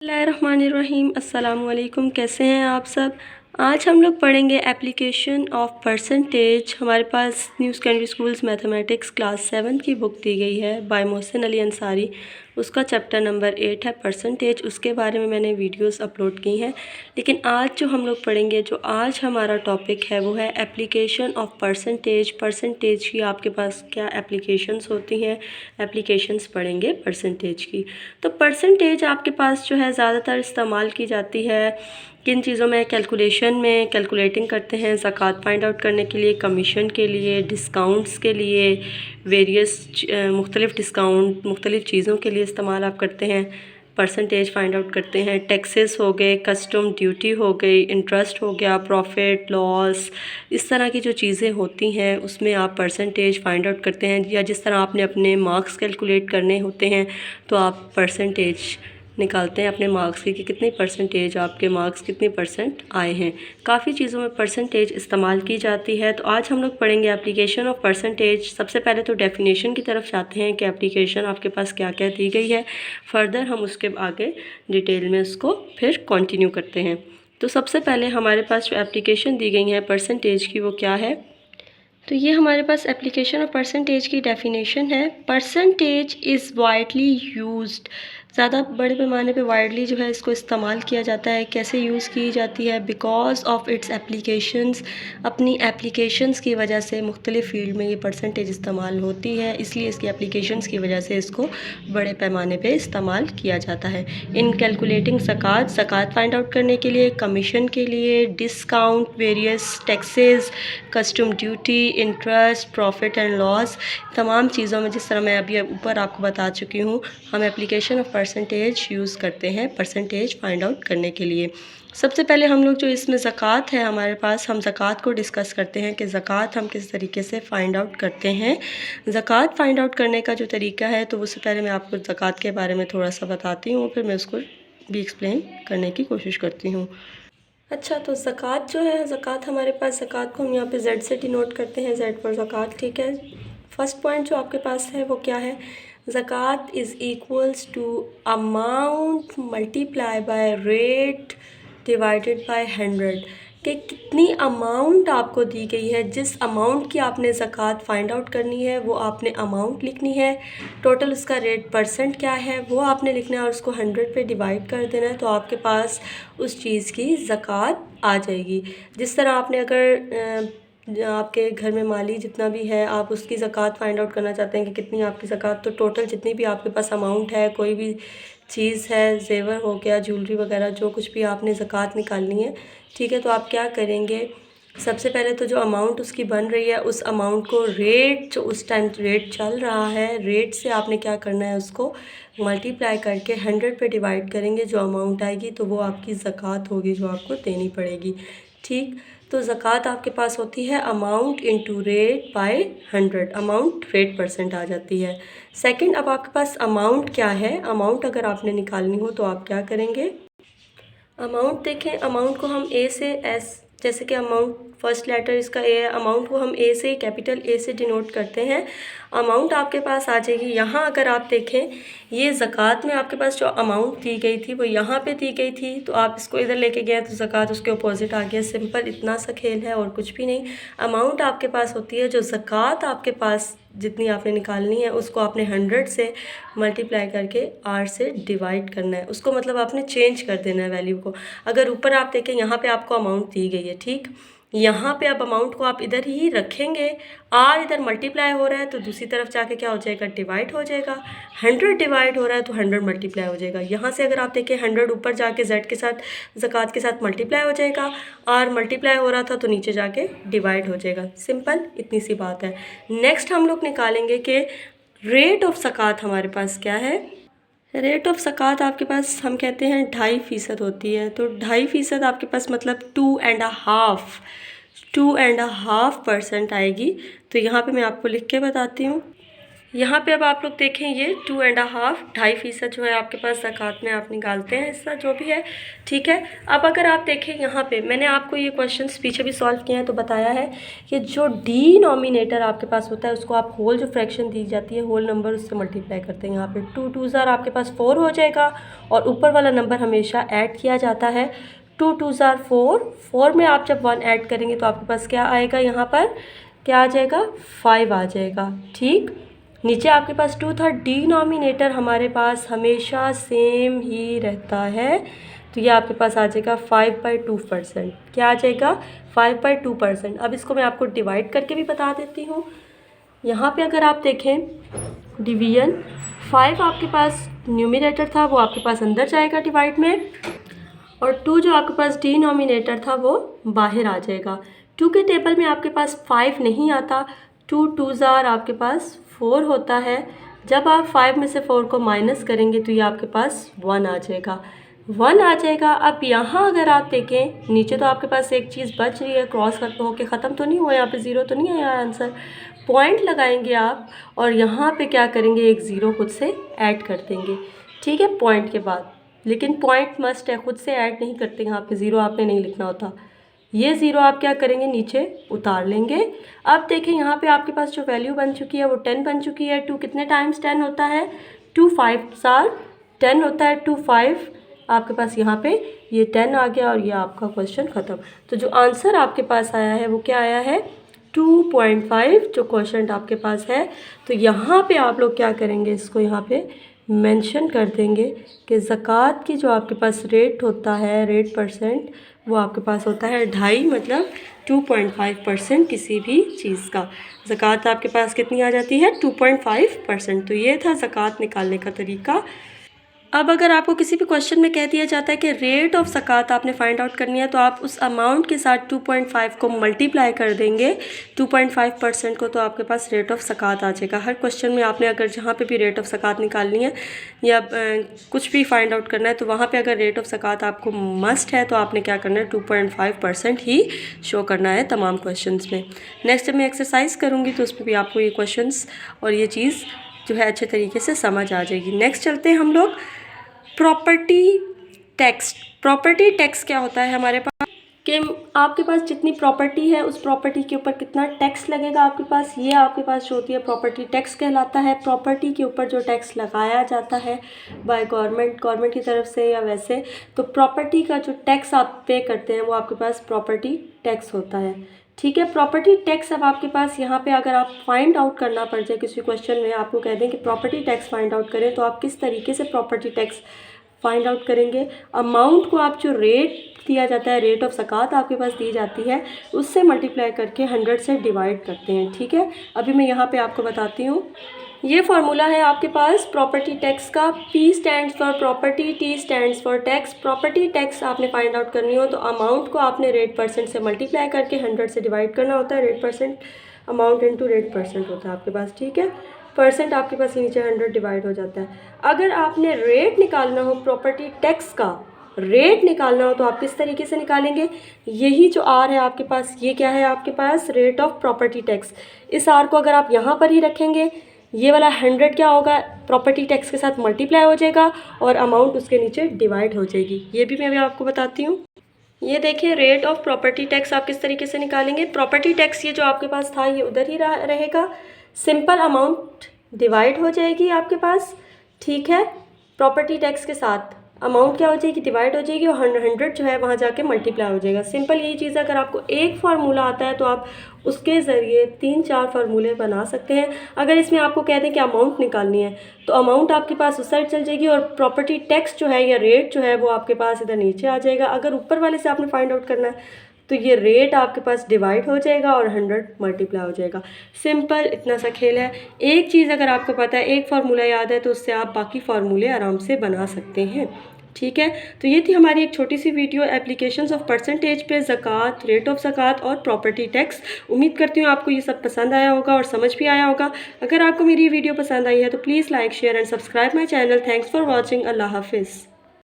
बिस्मिल्लाहिर्रहमानिर्रहीम। अस्सलामुअलैकुम। कैसे हैं आप सब। आज हम लोग पढ़ेंगे एप्लीकेशन ऑफ परसेंटेज। हमारे पास new secondary schools mathematics class 7 की बुक दी गई है बाय मोहसिन अली अंसारी। उसका चैप्टर नंबर 8 है परसेंटेज। उसके बारे में मैंने वीडियोस अपलोड की हैं, लेकिन आज जो हम लोग पढ़ेंगे, जो आज हमारा टॉपिक है, वो है एप्लीकेशन ऑफ परसेंटेज। परसेंटेज की आपके पास क्या एप्लीकेशंस होती हैं, एप्लीकेशंस पढ़ेंगे परसेंटेज की। तो परसेंटेज आपके पास जो है ज़्यादातर इस्तेमाल की जाती है किन चीज़ों में, कैलकुलेशन में, कैलकुलेटिंग करते हैं ज़कात फाइंड आउट करने के लिए, कमीशन के लिए, डिस्काउंट्स के लिए, वेरियस मुख्तलिफ़ डिस्काउंट मुख्तलिफ़ चीज़ों के लिए इस्तेमाल आप करते हैं। परसेंटेज फाइंड आउट करते हैं। टैक्सेस हो गए, कस्टम ड्यूटी हो गई, इंटरेस्ट हो गया, प्रॉफिट लॉस, इस तरह की जो चीज़ें होती हैं उसमें आप परसेंटेज फाइंड आउट करते हैं। या जिस तरह आपने अपने मार्क्स कैलकुलेट करने होते हैं तो आप परसेंटेज निकालते हैं अपने मार्क्स की कि कितनी परसेंटेज, आपके मार्क्स कितनी परसेंट आए हैं। काफ़ी चीज़ों में परसेंटेज इस्तेमाल की जाती है। तो आज हम लोग पढ़ेंगे एप्लीकेशन ऑफ परसेंटेज। सबसे पहले तो डेफिनेशन की तरफ जाते हैं कि एप्लीकेशन आपके पास क्या क्या दी गई है। फर्दर हम उसके आगे डिटेल में उसको फिर कंटिन्यू करते हैं। तो सबसे पहले हमारे पास जो एप्लीकेशन दी गई है परसेंटेज की, वो क्या है। तो ये हमारे पास एप्लीकेशन ऑफ परसेंटेज की डेफिनेशन है। परसेंटेज इज़ वाइडली यूज्ड, ज़्यादा बड़े पैमाने पे वाइडली जो है इसको इस्तेमाल किया जाता है। कैसे यूज़ की जाती है, बिकॉज ऑफ इट्स एप्लीकेशंस, अपनी एप्लीकेशंस की वजह से मुख्तलिफ़ फील्ड में ये परसेंटेज इस्तेमाल होती है, इसलिए इसकी एप्लीकेशंस की वजह से इसको बड़े पैमाने पे इस्तेमाल किया जाता है। इन कैलकुलेटिंग ज़कात, ज़कात फाइंड आउट करने के लिए, कमीशन के लिए, discount, various taxes, custom duty, interest, profit and loss, तमाम चीज़ों में जिस तरह मैं अभी ऊपर आपको बता चुकी हूँ, हम एप्लीकेशन ऑफ परसेंटेज यूज़ करते हैं परसेंटेज फाइंड आउट करने के लिए। सबसे पहले हम लोग जो इसमें ज़कात है हमारे पास, हम ज़कात को डिस्कस करते हैं कि ज़कात हम किस तरीके से फ़ाइंड आउट करते हैं। ज़कात फ़ाइंड आउट करने का जो तरीका है, तो उससे पहले मैं आपको ज़कात के बारे में थोड़ा सा बताती हूँ, फिर मैं उसको भी एक्सप्लेन करने की कोशिश करती हूँ। अच्छा, तो ज़कात जो है, ज़कात हमारे पास, ज़कात को हम यहाँ पे ज़ेड से डिनोट करते हैं, ज़ेड फॉर ज़कात, ठीक है। फर्स्ट पॉइंट जो आपके पास है वो क्या है, ज़कात is equals to amount multiply by rate divided by 100, कि कितनी अमाउंट आपको दी गई है, जिस अमाउंट की आपने ज़कात फाइंड आउट करनी है वो आपने अमाउंट लिखनी है, टोटल उसका रेट परसेंट क्या है वो आपने लिखना है और उसको 100 पे डिवाइड कर देना है, तो आपके पास उस चीज़ की ज़कात आ जाएगी। जिस तरह आपने अगर आपके घर में माली जितना भी है, आप उसकी ज़कात फाइंड आउट करना चाहते हैं कि कितनी आपकी ज़कात, तो टोटल जितनी भी आपके पास अमाउंट है, कोई भी चीज़ है, ज़ेवर हो गया, ज्वेलरी वगैरह, जो कुछ भी आपने ज़कात निकालनी है, ठीक है। तो आप क्या करेंगे, सबसे पहले तो जो अमाउंट उसकी बन रही है, उस अमाउंट को रेट, जो उस टाइम रेट चल रहा है, रेट से आपने क्या करना है, उसको मल्टीप्लाई करके 100 पे डिवाइड करेंगे। जो अमाउंट आएगी तो वो आपकी ज़कात होगी जो आपको देनी पड़ेगी, ठीक। तो ज़कात आपके पास होती है amount into rate by 100, amount rate percent आ जाती है। सेकंड, अब आपके पास अमाउंट क्या है, अमाउंट अगर आपने निकालनी हो तो आप क्या करेंगे, अमाउंट देखें, अमाउंट को हम ए से एस, जैसे कि अमाउंट फर्स्ट लेटर इसका ए है, अमाउंट को हम ए से, कैपिटल ए से डिनोट करते हैं। अमाउंट आपके पास आ जाएगी। यहाँ अगर आप देखें, ये ज़कात में आपके पास जो अमाउंट दी गई थी वो यहाँ पे दी गई थी, तो आप इसको इधर लेके गए तो ज़कात उसके अपोजिट आ गया। सिंपल इतना सा खेल है और कुछ भी नहीं। अमाउंट आपके पास होती है, जो ज़कात आपके पास जितनी आपने निकालनी है उसको आपने 100 से मल्टीप्लाई करके आर से डिवाइड करना है, उसको मतलब आपने चेंज कर देना है वैल्यू को। अगर ऊपर आप देखें, यहाँ पे आपको अमाउंट दी गई है, ठीक, यहाँ पे अब अमाउंट को आप इधर ही रखेंगे, आर इधर मल्टीप्लाई हो रहा है तो दूसरी तरफ जाके क्या हो जाएगा, डिवाइड हो जाएगा। 100 डिवाइड हो रहा है तो 100 मल्टीप्लाई हो जाएगा। यहाँ से अगर आप देखें 100 ऊपर जाके जेड के साथ, ज़कात के साथ मल्टीप्लाई हो जाएगा, आर मल्टीप्लाई हो रहा था तो नीचे जाके डिवाइड हो जाएगा। सिंपल इतनी सी बात है। नेक्स्ट हम लोग निकालेंगे कि रेट ऑफ ज़कात हमारे पास क्या है। रेट ऑफ ज़कात आपके पास हम कहते हैं 2.5% होती है, तो 2.5% आपके पास मतलब 2.5% आएगी। तो यहाँ पे मैं आपको लिख के बताती हूँ, यहाँ पे अब आप लोग देखें ये 2.5 2.5% जो है आपके पास ज़कात में आप निकालते हैं हिस्सा जो भी है, ठीक है। अब अगर आप देखें यहाँ पे मैंने आपको ये क्वेश्चंस पीछे भी सॉल्व किए हैं तो बताया है कि जो डिनोमिनेटर आपके पास होता है उसको आप होल जो फ्रैक्शन दी जाती है होल नंबर उससे मल्टीप्लाई करते हैं। यहाँ पे 2 2 ज़ार आपके पास 4 हो जाएगा और ऊपर वाला नंबर हमेशा ऐड किया जाता है। 2 2 ज़ार 4, 4 में आप जब 1 ऐड करेंगे तो आपके पास क्या आएगा, यहाँ पर क्या आ जाएगा 5 आ जाएगा, ठीक। नीचे आपके पास 2 था, डिनोमिनेटर हमारे पास हमेशा सेम ही रहता है तो ये आपके पास आ जाएगा 5/2%। क्या आ जाएगा 5/2%। अब इसको मैं आपको डिवाइड करके भी बता देती हूँ। यहाँ पे अगर आप देखें डिवीजन 5 आपके पास न्यूमिनेटर था वो आपके पास अंदर जाएगा डिवाइड में और 2 जो आपके पास डिनोमिनेटर था वो बाहर आ जाएगा। 2 के टेबल में आपके पास 5 नहीं आता, 2 2 ज़ार आपके पास 4 होता है। जब आप 5 में से 4 को माइनस करेंगे तो ये आपके पास 1 आ जाएगा, 1 आ जाएगा। अब यहाँ अगर आप देखें नीचे तो आपके पास एक चीज़ बच रही है, क्रॉस करके होके ख़त्म तो नहीं हुआ, यहाँ पे 0 तो नहीं आया आंसर। पॉइंट लगाएंगे आप और यहाँ पे क्या करेंगे, एक 0 खुद से ऐड कर देंगे, ठीक है, पॉइंट के बाद। लेकिन पॉइंट मस्ट है, खुद से ऐड नहीं करते, यहाँ पे 0 आपने नहीं लिखना होता। ये 0 आप क्या करेंगे नीचे उतार लेंगे। अब देखें यहाँ पे आपके पास जो वैल्यू बन चुकी है वो 10 बन चुकी है। 2 कितने टाइम्स 10 होता है, 2 5 ज़ार 10 होता है, 2 5 आपके पास यहाँ पे ये 10 आ गया और ये आपका क्वेश्चन ख़त्म। तो जो आंसर आपके पास आया है वो क्या आया है 2.5 जो क्वेश्चन आपके पास है। तो यहाँ पे आप लोग क्या करेंगे, इसको यहाँ पे मेंशन कर देंगे कि ज़कात की जो आपके पास रेट होता है, रेट परसेंट, वो आपके पास होता है 2.5 मतलब 2.5% किसी भी चीज़ का। ज़कात आपके पास कितनी आ जाती है 2.5%। तो ये था ज़कात निकालने का तरीका। अब अगर आपको किसी भी क्वेश्चन में कह दिया जाता है कि रेट ऑफ ज़कात आपने फाइंड आउट करनी है तो आप उस अमाउंट के साथ 2.5 को मल्टीप्लाई कर देंगे 2.5% को, तो आपके पास रेट ऑफ ज़कात आ जाएगा। हर क्वेश्चन में आपने अगर जहाँ पे भी रेट ऑफ ज़कात निकालनी है या कुछ भी फाइंड आउट करना है तो वहाँ पे अगर रेट ऑफ ज़कात आपको मस्ट है तो आपने क्या करना है 2.5% ही शो करना है तमाम क्वेश्चन में। नेक्स्ट जब मैं एक्सरसाइज करूँगी तो उसमें भी आपको ये क्वेश्चन और ये चीज़ जो है अच्छे तरीके से समझ आ जाएगी। नेक्स्ट चलते हैं हम लोग प्रॉपर्टी टैक्स। प्रॉपर्टी टैक्स क्या होता है हमारे पास कि आपके पास जितनी प्रॉपर्टी है उस प्रॉपर्टी के ऊपर कितना टैक्स लगेगा आपके पास, ये आपके पास जो होती है प्रॉपर्टी टैक्स कहलाता है। प्रॉपर्टी के ऊपर जो टैक्स लगाया जाता है बाय गवर्नमेंट की तरफ से या वैसे, तो प्रॉपर्टी का जो टैक्स आप पे करते हैं वो आपके पास प्रॉपर्टी टैक्स होता है, ठीक है। प्रॉपर्टी टैक्स अब आपके पास यहाँ पे अगर आप फाइंड आउट करना पड़ जाए किसी क्वेश्चन में, आपको कह दें कि प्रॉपर्टी टैक्स फाइंड आउट करें, तो आप किस तरीके से प्रॉपर्टी टैक्स फाइंड आउट करेंगे। अमाउंट को आप जो रेट दिया जाता है, रेट ऑफ ज़कात आपके पास दी जाती है, उससे मल्टीप्लाई करके 100 से डिवाइड करते हैं, ठीक है। अभी मैं यहाँ पे आपको बताती हूँ। ये फार्मूला है आपके पास प्रॉपर्टी टैक्स का। P stands for property, T stands for tax. Property tax आपने फाइंड आउट करनी हो तो अमाउंट को आपने रेट परसेंट से मल्टीप्लाई करके 100 से डिवाइड करना होता है। Rate percent amount into rate percent होता है आपके पास, ठीक है। परसेंट आपके पास ये नीचे 100 डिवाइड हो जाता है। अगर आपने रेट निकालना हो प्रॉपर्टी टैक्स का, रेट निकालना हो तो आप किस तरीके से निकालेंगे, यही जो आर है आपके पास, ये क्या है आपके पास रेट ऑफ प्रॉपर्टी टैक्स। इस आर को अगर आप यहाँ पर ही रखेंगे, ये वाला 100 क्या होगा प्रॉपर्टी टैक्स के साथ मल्टीप्लाई हो जाएगा और अमाउंट उसके नीचे डिवाइड हो जाएगी। ये भी मैं अभी आपको बताती हूँ। ये देखिए रेट ऑफ प्रॉपर्टी टैक्स आप किस तरीके से निकालेंगे। प्रॉपर्टी टैक्स ये जो आपके पास था ये उधर ही रहेगा, सिंपल अमाउंट डिवाइड हो जाएगी आपके पास, ठीक है। प्रॉपर्टी टैक्स के साथ अमाउंट क्या हो जाएगी डिवाइड हो जाएगी और 100 जो है वहाँ जाके मल्टीप्लाई हो जाएगा। सिंपल यही चीज़ है। अगर आपको एक फार्मूला आता है तो आप उसके ज़रिए 3-4 फार्मूले बना सकते हैं। अगर इसमें आपको कह दें कि अमाउंट निकालनी है तो अमाउंट आपके पास उस साइड चल जाएगी और प्रॉपर्टी टैक्स जो है या रेट जो है वो आपके पास इधर नीचे आ जाएगा। अगर ऊपर वाले से आपने फाइंड आउट करना है तो ये रेट आपके पास डिवाइड हो जाएगा और 100 मल्टीप्लाई हो जाएगा। सिंपल इतना सा खेल है। एक चीज़ अगर आपको पता है, एक फार्मूला याद है, तो उससे आप बाकी फार्मूले आराम से बना सकते हैं, ठीक है। तो ये थी हमारी एक छोटी सी वीडियो एप्लीकेशंस ऑफ परसेंटेज पे ज़कात, रेट ऑफ ज़कात और प्रॉपर्टी टैक्स। उम्मीद करती हूँ आपको ये सब पसंद आया होगा और समझ भी आया होगा। अगर आपको मेरी वीडियो पसंद आई है तो please like share and subscribe my channel. Thanks for watching. अल्लाह हाफिज़।